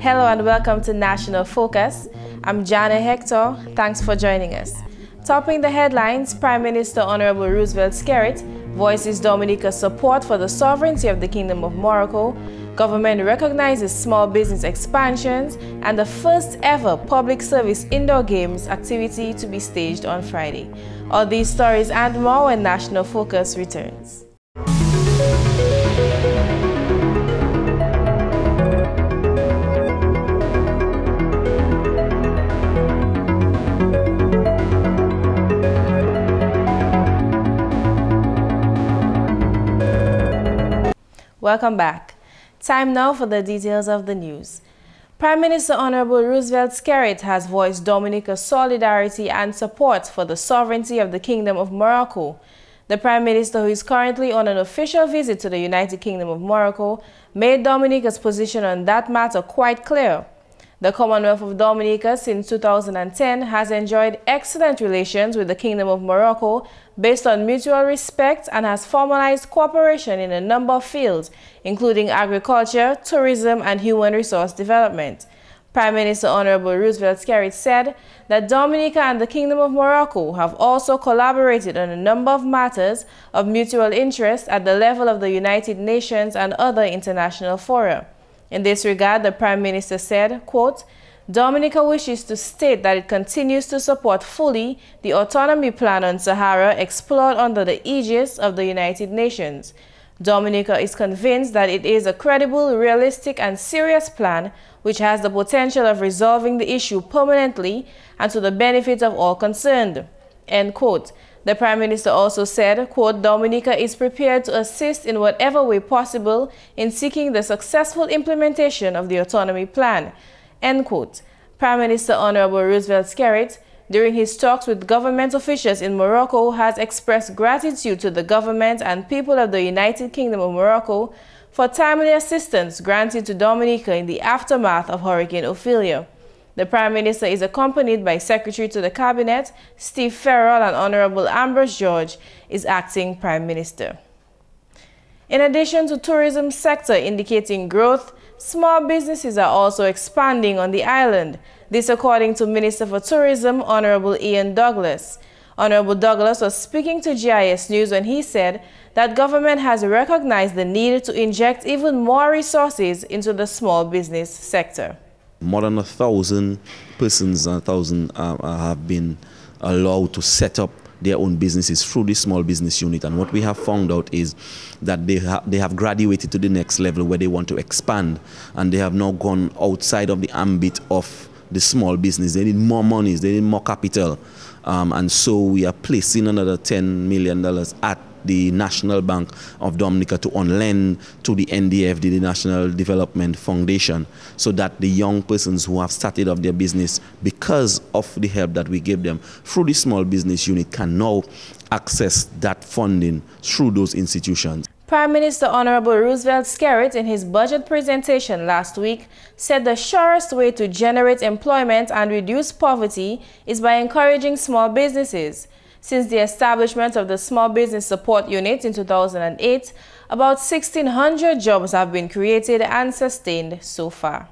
Hello and welcome to National Focus. I'm Jarna Hector. Thanks for joining us. Topping the headlines, Prime Minister Honorable Roosevelt Skerrit voices Dominica's support for the sovereignty of the Kingdom of Morocco. Government recognizes small business expansions and the first ever public service indoor games activity to be staged on Friday. All these stories and more when National Focus returns. Welcome back. Time now for the details of the news. Prime Minister Honorable Roosevelt Skerrit has voiced Dominica's solidarity and support for the sovereignty of the Kingdom of Morocco. The Prime Minister, who is currently on an official visit to the United Kingdom of Morocco, made Dominica's position on that matter quite clear. The Commonwealth of Dominica since 2010 has enjoyed excellent relations with the Kingdom of Morocco based on mutual respect and has formalized cooperation in a number of fields, including agriculture, tourism, and human resource development. Prime Minister Honorable Roosevelt Skerrit said that Dominica and the Kingdom of Morocco have also collaborated on a number of matters of mutual interest at the level of the United Nations and other international fora. In this regard, the Prime Minister said, quote, Dominica wishes to state that it continues to support fully the autonomy plan on Sahara explored under the aegis of the United Nations. Dominica is convinced that it is a credible, realistic, and serious plan which has the potential of resolving the issue permanently and to the benefit of all concerned. End quote. The Prime Minister also said, quote, Dominica is prepared to assist in whatever way possible in seeking the successful implementation of the autonomy plan. End quote. Prime Minister Honorable Roosevelt Skerrit, during his talks with government officials in Morocco, has expressed gratitude to the government and people of the United Kingdom of Morocco for timely assistance granted to Dominica in the aftermath of Hurricane Ophelia. The Prime Minister is accompanied by Secretary to the Cabinet, Steve Farrell, and Honorable Ambrose George is acting Prime Minister. In addition to tourism sector indicating growth, small businesses are also expanding on the island. This according to Minister for Tourism, Honorable Ian Douglas. Honorable Douglas was speaking to GIS News when he said that government has recognized the need to inject even more resources into the small business sector. More than 1,000 persons and 1,000 have been allowed to set up their own businesses through the small business unit. And what we have found out is that they have graduated to the next level where they want to expand, and they have now gone outside of the ambit of the small business. They need more monies, they need more capital. And so we are placing another $10 million at the National Bank of Dominica to on-lend to the NDF, the National Development Foundation, so that the young persons who have started up their business because of the help that we give them through the small business unit can now access that funding through those institutions. Prime Minister Honorable Roosevelt Skerrit, in his budget presentation last week, said the surest way to generate employment and reduce poverty is by encouraging small businesses. Since the establishment of the Small Business Support Unit in 2008, about 1,600 jobs have been created and sustained so far.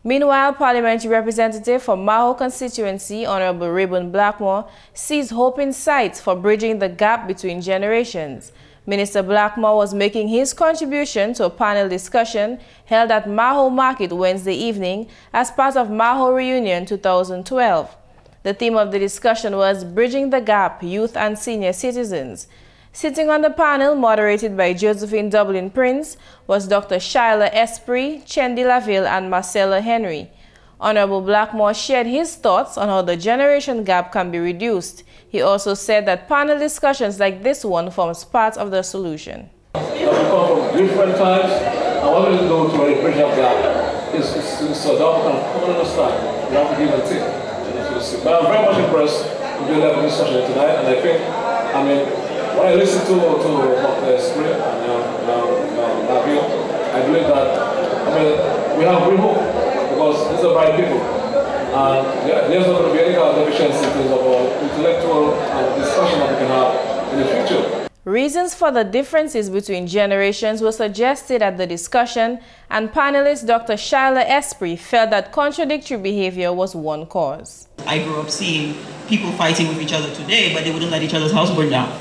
Meanwhile, Parliamentary Representative for Maho constituency, Honorable Rayburn Blackmore, sees hope in sight for bridging the gap between generations. Minister Blackmore was making his contribution to a panel discussion held at Maho Market Wednesday evening as part of Maho Reunion 2012. The theme of the discussion was Bridging the Gap, Youth and Senior Citizens. Sitting on the panel, moderated by Josephine Dublin Prince, was Dr. Shyla Esprit, Chendi Laville, and Marcella Henry. Honorable Blackmore shared his thoughts on how the generation gap can be reduced. He also said that panel discussions like this one forms part of the solution. We come from different times, and what we go to a bridge of gap is so that we can come and understand. We have to give and take. But I'm very much impressed with the level of discussion tonight, and I think, when I listen to Dr. Esprit and Laville, I believe that, we have great hope, because these are bright people, and there's not going to be any kind of deficiency in terms of our intellectual discussion that we can have in the future. Reasons for the differences between generations were suggested at the discussion, and panelist Dr. Shyla Esprit felt that contradictory behavior was one cause. I grew up seeing people fighting with each other today, but they wouldn't let each other's house burn down.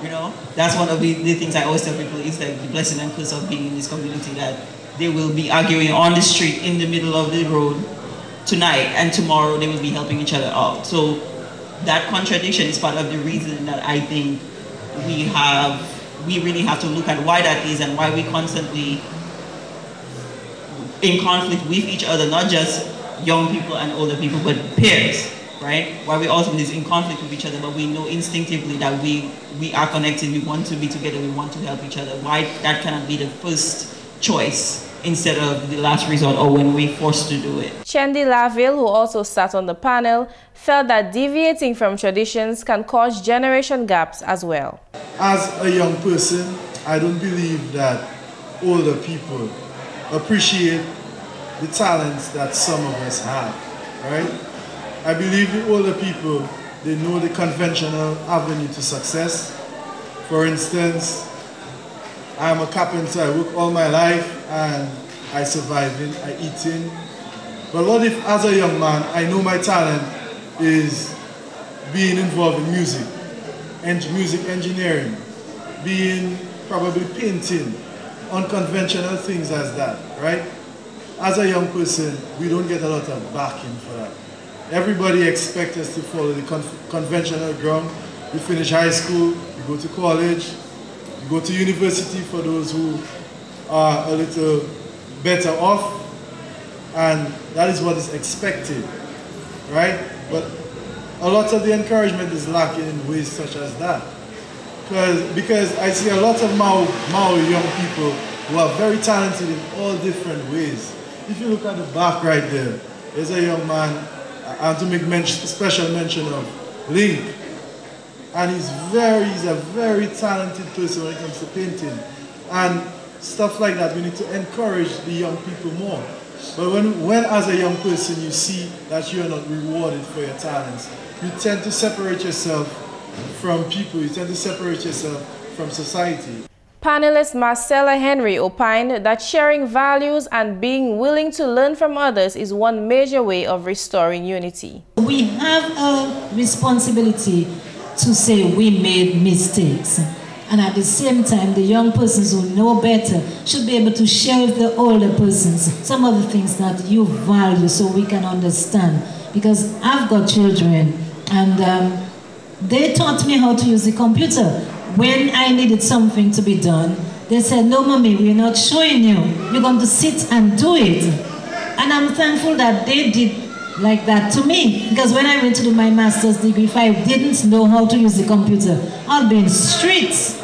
You know, that's one of the things I always tell people, is like the blessing and curse of being in this community, that they will be arguing on the street in the middle of the road tonight, and tomorrow they will be helping each other out. So that contradiction is part of the reason that I think we really have to look at why that is, and why we constantly in conflict with each other, not just young people and older people, but peers, right? Why we also is in conflict with each other, but we know instinctively that we are connected, we want to be together, we want to help each other. Why that cannot be the first choice instead of the last resort, or when we're forced to do it. Chendi Laville, who also sat on the panel, felt that deviating from traditions can cause generation gaps as well. As a young person, I don't believe that older people appreciate the talents that some of us have, right? I believe the older people, they know the conventional avenue to success. For instance, I'm a carpenter, I work all my life and I survive in, I eat in. But what if as a young man, I know my talent is being involved in music engineering, being probably painting, unconventional things as that, right? As a young person, we don't get a lot of backing for that. Everybody expects us to follow the conventional ground. We finish high school, we go to college, we go to university for those who are a little better off, and that is what is expected, right? But a lot of the encouragement is lacking in ways such as that. Because I see a lot of Maori young people who are very talented in all different ways. If you look at the back right there, there's a young man, I want to make special mention of Link. And he's a very talented person when it comes to painting. And stuff like that, we need to encourage the young people more. But when as a young person you see that you are not rewarded for your talents, you tend to separate yourself from people, you tend to separate yourself from society. Panelist Marcella Henry opined that sharing values and being willing to learn from others is one major way of restoring unity. We have a responsibility to say we made mistakes. And at the same time, the young persons who know better should be able to share with the older persons some of the things that you value, so we can understand. Because I've got children, and they taught me how to use the computer. When I needed something to be done, they said, "No, mommy, we're not showing you. You're going to sit and do it." And I'm thankful that they did like that to me. Because when I went to do my master's degree, if I didn't know how to use the computer, I'd be in the streets.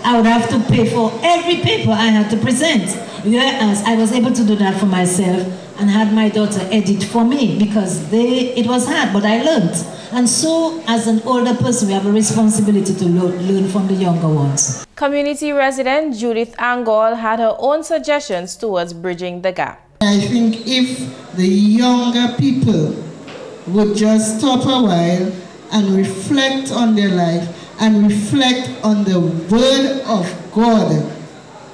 I would have to pay for every paper I had to present. Whereas I was able to do that for myself and had my daughter edit for me, because it was hard, but I learned. And so, as an older person, we have a responsibility to learn from the younger ones. Community resident Judith Angol had her own suggestions towards bridging the gap. I think if the younger people would just stop a while and reflect on their life and reflect on the Word of God,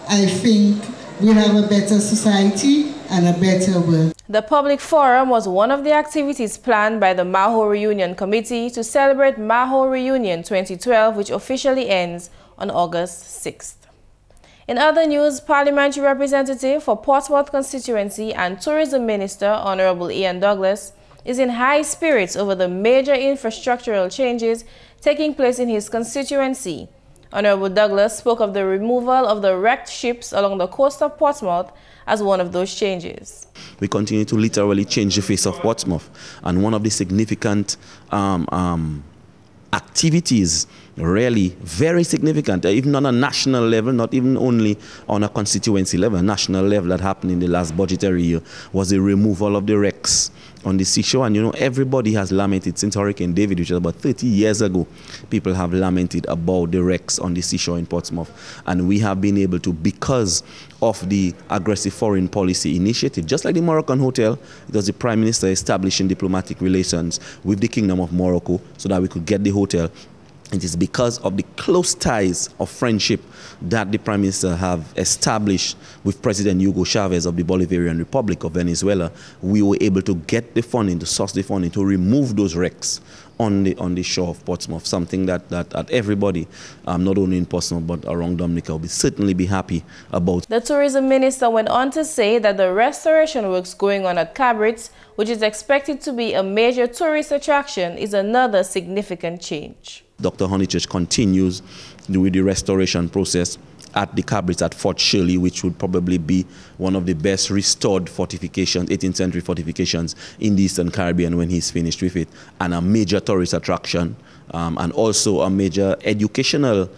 I think we'll have a better society and a better world. The public forum was one of the activities planned by the Maho Reunion Committee to celebrate Maho Reunion 2012, which officially ends on August 6th. In other news, Parliamentary Representative for Portsmouth Constituency and Tourism Minister Honorable Ian Douglas is in high spirits over the major infrastructural changes taking place in his constituency. Honorable Douglas spoke of the removal of the wrecked ships along the coast of Portsmouth as one of those changes. We continue to literally change the face of Portsmouth, and one of the significant activities, really very significant, even on a national level, not even only on a constituency level, a national level, that happened in the last budgetary year, was the removal of the wrecks on the seashore. And you know, everybody has lamented since Hurricane David, which was about 30 years ago. People have lamented about the wrecks on the seashore in Portsmouth, and we have been able to, because of the aggressive foreign policy initiative, just like the Moroccan hotel, it was the Prime Minister establishing diplomatic relations with the Kingdom of Morocco so that we could get the hotel It is because of the close ties of friendship that the Prime Minister have established with President Hugo Chavez of the Bolivarian Republic of Venezuela. We were able to get the funding, to source the funding, to remove those wrecks on the shore of Portsmouth, something that everybody, not only in Portsmouth but around Dominica, will certainly be happy about. The tourism minister went on to say that the restoration works going on at Cabritz, which is expected to be a major tourist attraction, is another significant change. Dr. Honeychurch continues with the restoration process at the Cabritz at Fort Shirley, which would probably be one of the best restored fortifications, 18th century fortifications in the Eastern Caribbean when he's finished with it, and a major tourist attraction, and also a major educational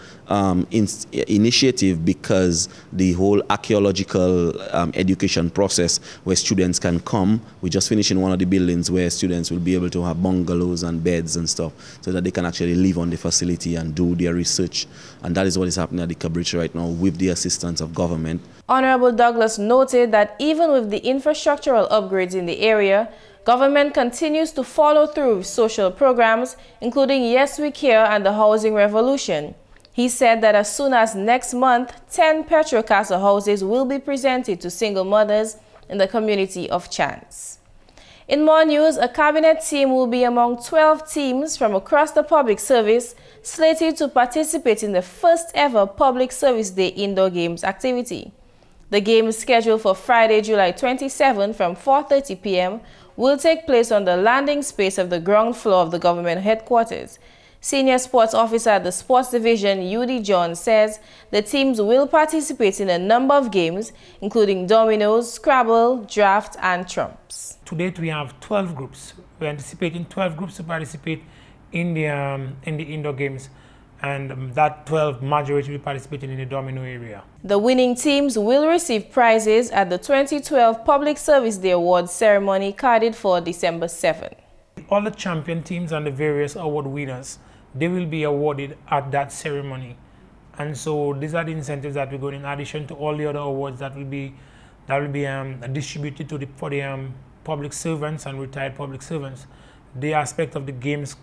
initiative, because the whole archaeological education process where students can come, we just finished in one of the buildings where students will be able to have bungalows and beds and stuff so that they can actually live on the facility and do their research. And that is what is happening at the Cabritz right now with the assistance of government. Honorable Douglas noted that even with the infrastructural upgrades in the area, government continues to follow through with social programs, including Yes We Care and the Housing Revolution. He said that as soon as next month, 10 Petro Casa houses will be presented to single mothers in the community of Chance. In more news, a cabinet team will be among 12 teams from across the public service slated to participate in the first ever Public Service Day Indoor Games activity. The game, scheduled for Friday, July 27 from 4:30 p.m., will take place on the landing space of the ground floor of the government headquarters. Senior Sports Officer at the Sports Division, Judy John, says the teams will participate in a number of games, including dominoes, Scrabble, draft, and trumps. To date, we have 12 groups. We're anticipating 12 groups to participate in the indoor games, and that 12 majority will be participating in the domino area. The winning teams will receive prizes at the 2012 Public Service Day Awards ceremony carded for December 7. All the champion teams and the various award winners, they will be awarded at that ceremony. And so these are the incentives that we're going, in addition to all the other awards that will be distributed to for the public servants and retired public servants. The aspect of the games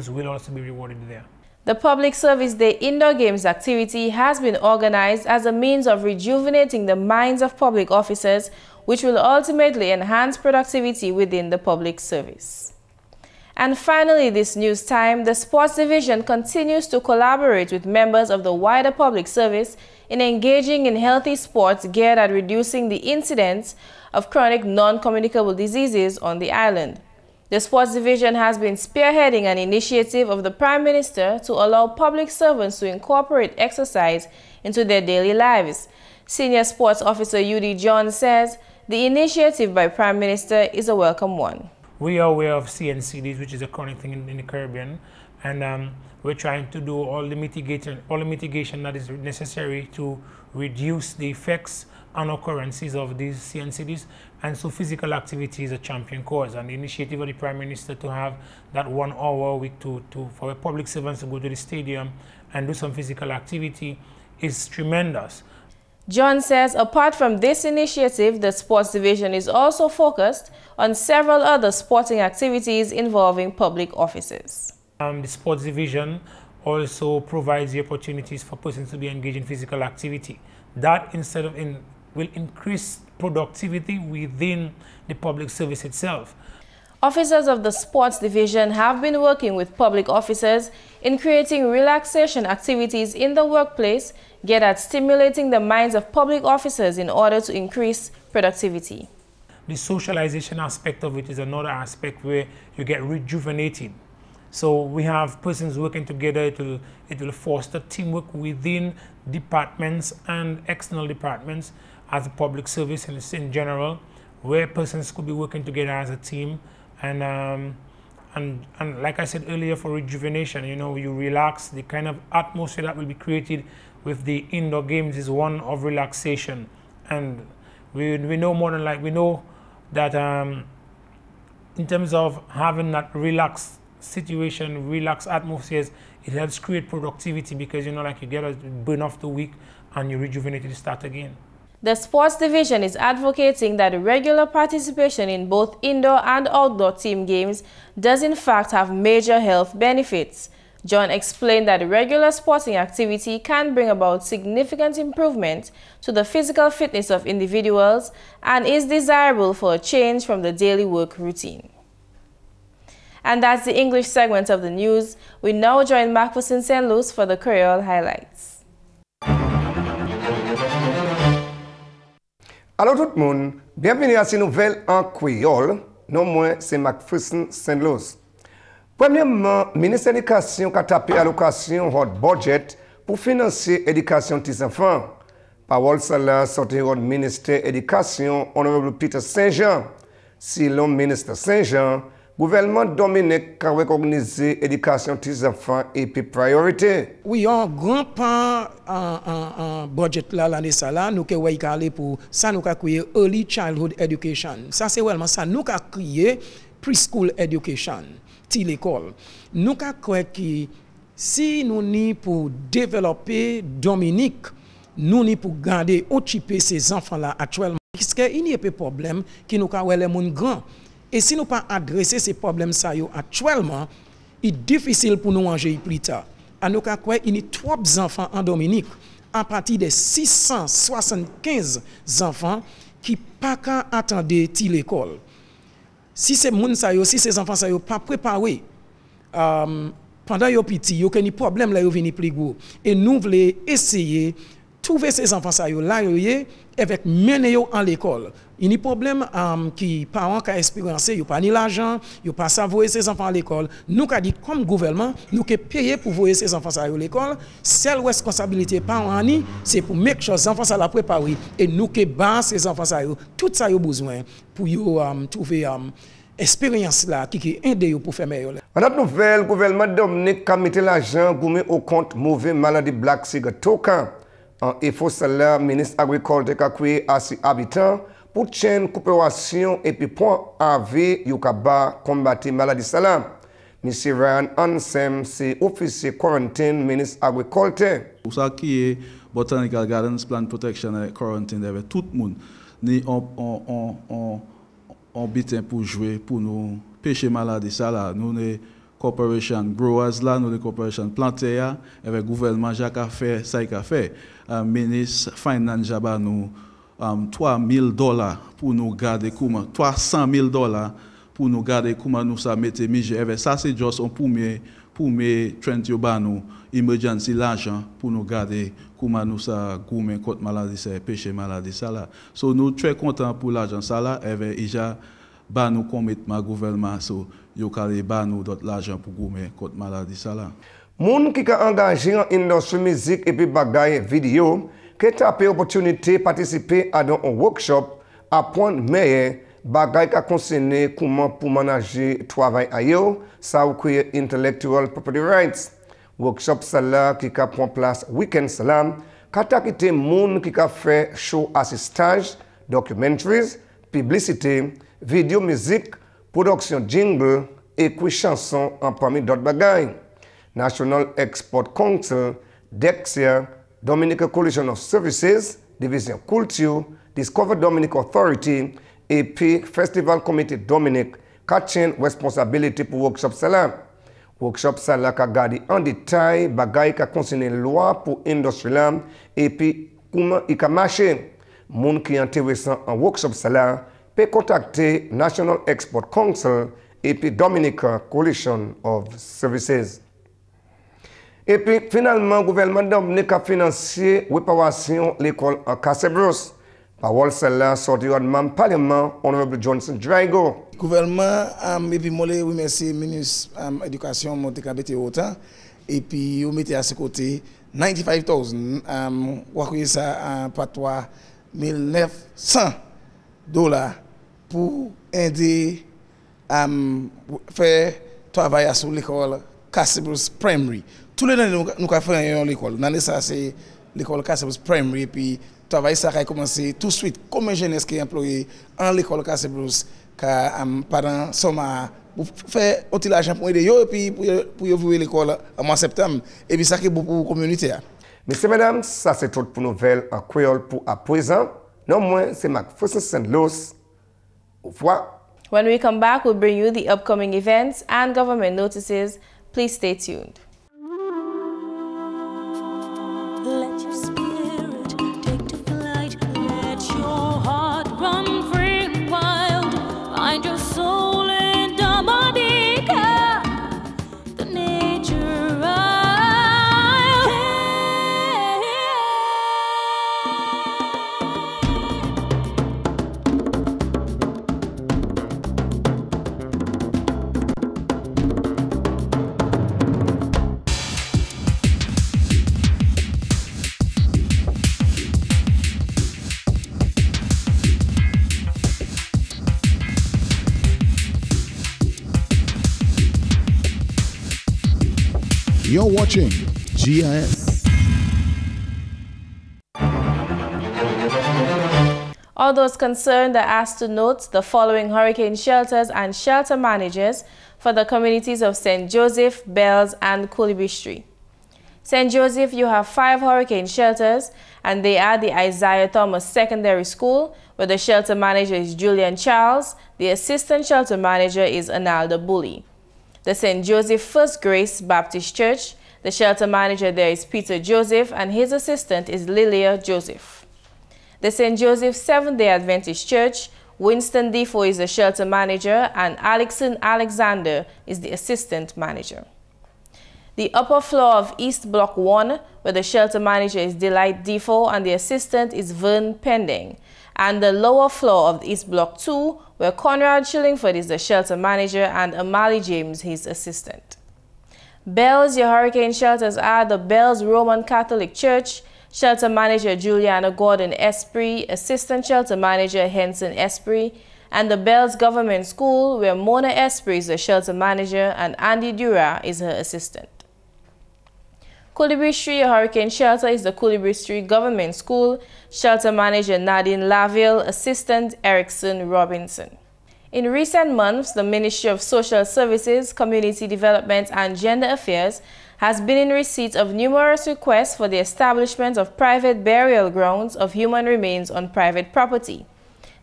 will also be rewarded there. The Public Service Day Indoor Games activity has been organized as a means of rejuvenating the minds of public officers, which will ultimately enhance productivity within the public service. And finally, this news time, the Sports Division continues to collaborate with members of the wider public service in engaging in healthy sports geared at reducing the incidence of chronic non-communicable diseases on the island. The Sports Division has been spearheading an initiative of the Prime Minister to allow public servants to incorporate exercise into their daily lives. Senior Sports Officer Judy John says the initiative by Prime Minister is a welcome one. We are aware of CNCDs, which is a chronic thing in the Caribbean, and we're trying to do all the mitigation that is necessary to reduce the effects and occurrences of these CNCDs. And so physical activity is a champion cause, and the initiative of the Prime Minister to have that 1 hour a week for public servants to go to the stadium and do some physical activity is tremendous. John says apart from this initiative, the Sports Division is also focused on several other sporting activities involving public offices. The Sports Division also provides the opportunities for persons to be engaged in physical activity. That will increase productivity within the public service itself. Officers of the Sports Division have been working with public officers in creating relaxation activities in the workplace, geared at stimulating the minds of public officers in order to increase productivity. The socialization aspect of it is another aspect where you get rejuvenated. So we have persons working together. It will foster teamwork within departments and external departments as a public service in general, where persons could be working together as a team. And like I said earlier, for rejuvenation, you relax. The kind of atmosphere that will be created with the indoor games is one of relaxation. And we know more than we know that in terms of having that relaxed situation, relaxed atmospheres, it helps create productivity, because you get to burn off the week and you rejuvenate to start again. The Sports Division is advocating that regular participation in both indoor and outdoor team games does in fact have major health benefits. John explained that regular sporting activity can bring about significant improvement to the physical fitness of individuals and is desirable for a change from the daily work routine. And that's the English segment of the news. We now join Marcus in St. Louis for the Creole highlights. Allô tout le monde, bienvenue à ces nouvelles en créole. Non moins, c'est Macpherson Saint-Louis. Premièrement, le ministre de l'Éducation a tapé allocation hot budget pour financer l'éducation des enfants. Parole cela sorti du ministère de l'Éducation, Honorable Peter Saint-Jean. Si le ministre Saint-Jean, le gouvernement Dominique a recognisé l'éducation des enfants et puis priorité. Oui, un grand pan en budget là l'année ça là, nous avons aller pour ça nous avons créé early childhood education. Ça c'est vraiment ça nous avons créé preschool education, l'école. Nous avons créé que si nous ni pour développer Dominique, nous ni pour garder occuper ces enfants là actuellement. Parce qu'il y a pas problème qui nous avons les monde grand. Et si nous pas adresser ces problèmes ça actuellement, il est difficile pour nous manger plus tard. À nous quoi il y a 3 enfants en Dominique à partir de 675 enfants qui pas qu'à attendre l'école. Si ces moun ça si ces enfants ça pas préparés pendant yo petit, yo a problème là yo vini plus gros et nous voulons essayer trouver ces enfants ça là avec mener yo en l'école. Il y a des problèmes qui parents qui expérimenté, ils n'ont pas ni l'argent, ils n'ont pas savoir ces enfants à l'école. Nous avons dit comme gouvernement, nous avons payé pour voir ces enfants à l'école. Seule responsabilité parents c'est pour mettre les enfants à la préparer et nous avons ces enfants à tout ça ont besoin pour trouver expérience là qui aide pour faire meilleur. En notre nouvelle, le gouvernement Dominique a mis l'argent au compte mauvais maladie Black Cigar Token. En effet, cela, le ministre agriculture a créé à ses habitants pour chaîne coopération et puis point AV Yukaba combattre maladie salam. M. Ryan Ansem, c'est officier quarantine ministre agriculture. Pour ça qui est Botanical Gardens Plant Protection et Quarantine avec tout le monde, ni on bitin pour jouer pour nous pêcher maladie ça là, nous les corporation growers là, nous les corporation planter avec gouvernement Jacques a fait ça il a fait. Ministre finance jaba nous $3,000 pour nous garder comment $300,000 pour nous garder comment nous ça mettre mieux ça c'est juste un premier trend nous emergency l'argent pour nous garder comment nous ça gourmet contre maladie c'est pêcher maladie ça là so nous très content pour l'argent ça là avec déjà ba nous commitment gouvernement so yo calé ba nous d'autres l'argent pour gourmet contre maladie ça là moun qui a engagé en industrie musique et puis bagaille vidéo qui a eu l'opportunité de participer à un workshop à point meilleur bagay qui concerne comment pour manager travail ailleurs ça ou créer intellectual property rights workshop ça qui a prend place week-end salam kata quitté moun qui a fait show assistage documentaries publicité vidéo musique production jingle et puis chanson en parmi d'autres bagailles. National Export Council, Dexia, Dominica Coalition of Services, Division Culture, Discover Dominic Authority, et puis Festival Committee Dominic, qui responsabilité pour workshop salam. Workshop salam qui a gardé en détail bagay qui concerne loi pour l'industrie et puis comment il a marché. Moun qui est intéressant en workshop salam peut contacter National Export Council et puis Dominica Coalition of Services. Et puis, finalement, le gouvernement Dominique a financé réparation de l'école en Cassebros. Parole celle-là sortie du Parlement, Honorable Johnson Drago. Le gouvernement a remercié le ministre de l'Éducation, Montekabete autant, et puis on mettait à ses côtés 95,000, on a ça à patois $1,900 pour aider à faire travail sur l'école Cassebros Primary. Tous les ans, nous avons fait l'école. L'année ça, c'est l'école Cassebros Primary. Et puis, le travail ça a commencé tout de suite. Comme un jeunesse qui est employé en l'école Cassebros, pendant sommar, pour faire un l'argent pour aider eux, et puis pour ouvrir l'école en mois septembre. Et puis, ça qui est beaucoup pour la communauté. Messieurs, mesdames, ça c'est tout pour nouvelles en créole pour à présent. Non moins, c'est Macpherson St. Louis. Au revoir. When we come back, we'll bring you the upcoming events and government notices. Please stay tuned. You're watching GIS. All those concerned are asked to note the following hurricane shelters and shelter managers for the communities of St. Joseph, Bells, and Kulibistri. St. Joseph, you have 5 hurricane shelters, and they are the Isaiah Thomas Secondary School, where the shelter manager is Julian Charles, the assistant shelter manager is Analda Bully. The St. Joseph First Grace Baptist Church, the shelter manager there is Peter Joseph, and his assistant is Lilia Joseph. The St. Joseph Seventh-day Adventist Church, Winston Defoe is the shelter manager, and Alexon Alexander is the assistant manager. The upper floor of East Block 1, where the shelter manager is Delight Defoe and the assistant is Vern Pending, and the lower floor of East Block 2, where Conrad Chillingford is the shelter manager and Amali James his assistant. Bells, your hurricane shelters are the Bells Roman Catholic Church, shelter manager Juliana Gordon Esprit, assistant shelter manager Henson Esprit, and the Bells Government School, where Mona Esprit is the shelter manager and Andy Dura is her assistant. Kulibistri, a hurricane shelter, is the Kulibistri Government School, shelter manager Nadine Laville, assistant Erickson Robinson. In recent months, the Ministry of Social Services, Community Development and Gender Affairs has been in receipt of numerous requests for the establishment of private burial grounds of human remains on private property.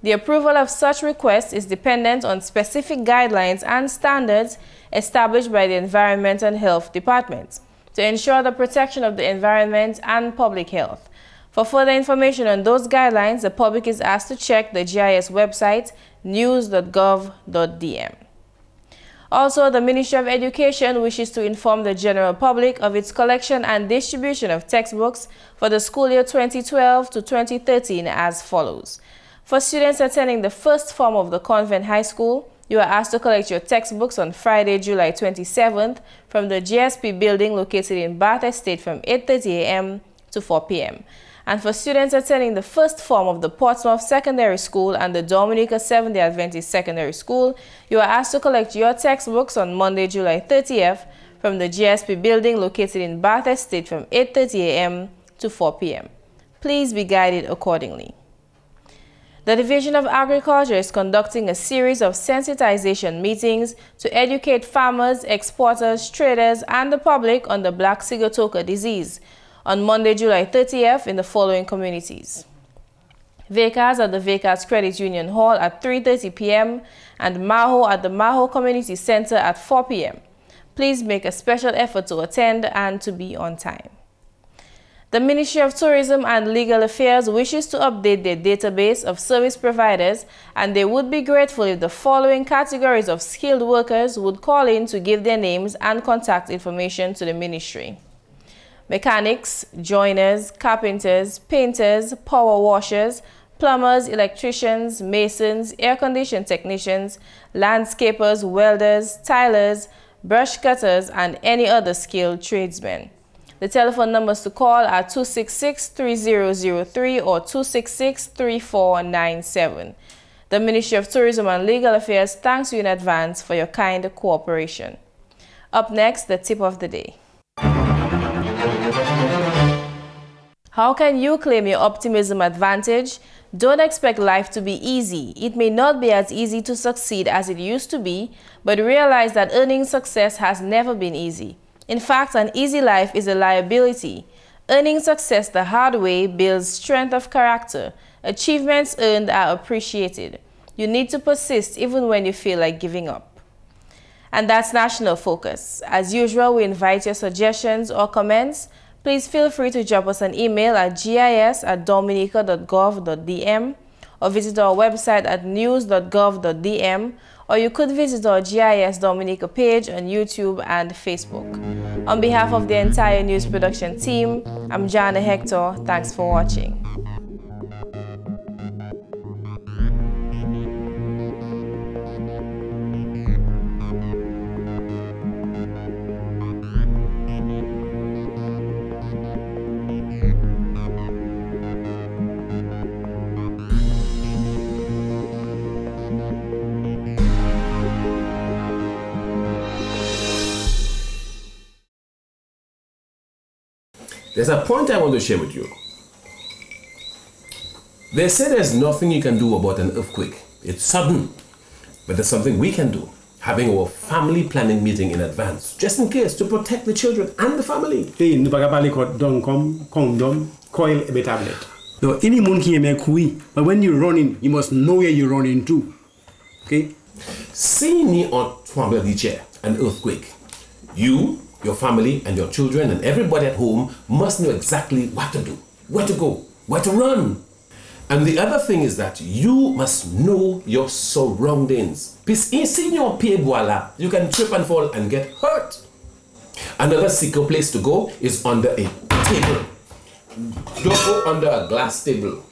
The approval of such requests is dependent on specific guidelines and standards established by the Environment and Health Department to ensure the protection of the environment and public health. For further information on those guidelines, the public is asked to check the GIS website, news.gov.dm. Also, the Ministry of Education wishes to inform the general public of its collection and distribution of textbooks for the school year 2012 to 2013 as follows. For students attending the first form of the Convent High School, you are asked to collect your textbooks on Friday, July 27th from the GSP building located in Bath Estate from 8:30 a.m. to 4 p.m. And for students attending the first form of the Portsmouth Secondary School and the Dominica Seventh-day Adventist Secondary School, you are asked to collect your textbooks on Monday, July 30th from the GSP building located in Bath Estate from 8:30 a.m. to 4 p.m. Please be guided accordingly. The Division of Agriculture is conducting a series of sensitization meetings to educate farmers, exporters, traders, and the public on the black sigatoka disease on Monday, July 30th in the following communities. Vekas at the Vekas Credit Union Hall at 3:30 p.m. and Maho at the Maho Community Center at 4 p.m. Please make a special effort to attend and to be on time. The Ministry of Tourism and Legal Affairs wishes to update their database of service providers, and they would be grateful if the following categories of skilled workers would call in to give their names and contact information to the ministry. Mechanics, joiners, carpenters, painters, power washers, plumbers, electricians, masons, air-conditioned technicians, landscapers, welders, tilers, brush cutters, and any other skilled tradesmen. The telephone numbers to call are 266-3003 or 266-3497. The Ministry of Tourism and Legal Affairs thanks you in advance for your kind cooperation. Up next, the tip of the day. How can you claim your optimism advantage? Don't expect life to be easy. It may not be as easy to succeed as it used to be, but realize that earning success has never been easy. In fact, an easy life is a liability. Earning success the hard way builds strength of character. Achievements earned are appreciated. You need to persist even when you feel like giving up. And that's National Focus. As usual, we invite your suggestions or comments. Please feel free to drop us an email at gis@dominica.gov.dm or visit our website at news.gov.dm, or you could visit our GIS Dominica page on YouTube and Facebook. On behalf of the entire news production team, I'm Jarna Hector. Thanks for watching. There's a point I want to share with you. They say there's nothing you can do about an earthquake. It's sudden. But there's something we can do. Having our family planning meeting in advance, just in case, to protect the children and the family. Nous pas parler condom, coil et tablet. So any monkey may kui, but when you're running, you must know where you're running to. Okay? See me on Tremblant chair, an earthquake. You, your family, and your children, and everybody at home must know exactly what to do, where to go, where to run. And the other thing is that you must know your surroundings. Because in your you can trip and fall and get hurt. Another secure place to go is under a table. Don't go under a glass table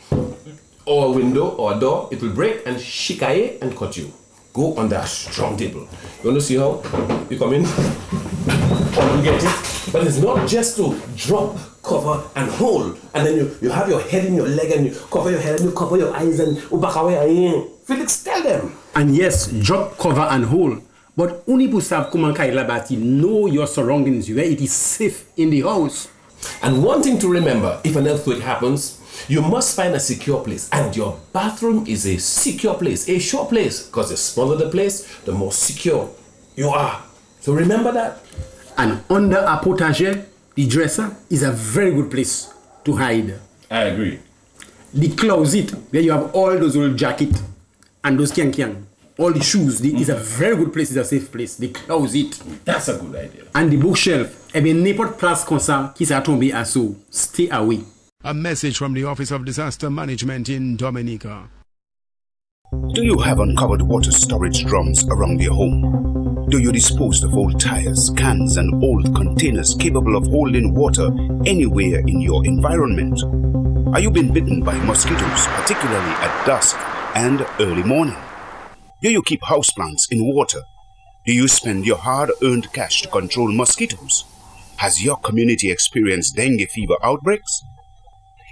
or a window or a door. It will break and shikaye and cut you. Go under a strong table. You want to see how you come in? You get it? But it's not just to drop, cover and hold, and then you have your head in your leg and you cover your head and you cover your eyes and Felix, tell them. And yes, drop, cover and hold. But only pusav kumankai labati know your surroundings, where it is safe in the house. And one thing to remember, if an earthquake happens, you must find a secure place. And your bathroom is a secure place, a sure place. Because the smaller the place, the more secure you are. So remember that. And under a potager, the dresser is a very good place to hide. I agree. The closet, where you have all those old jackets and those kiang, all the shoes, is a very good place, it's a safe place. The closet. That's a good idea. And the bookshelf. N'importe place comme ça qui s'est tombé à sous. Stay away. A message from the Office of Disaster Management in Dominica. Do you have uncovered water storage drums around your home? Do you dispose of old tires, cans, and old containers capable of holding water anywhere in your environment? Are you being bitten by mosquitoes, particularly at dusk and early morning? Do you keep houseplants in water? Do you spend your hard-earned cash to control mosquitoes? Has your community experienced dengue fever outbreaks?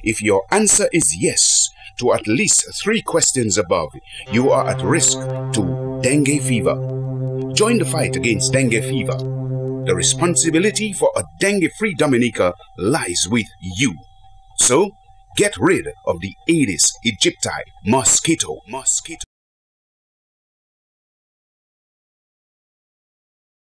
If your answer is yes to at least 3 questions above, you are at risk to dengue fever. Join the fight against dengue fever. The responsibility for a dengue-free Dominica lies with you. So, get rid of the Aedes aegypti mosquito.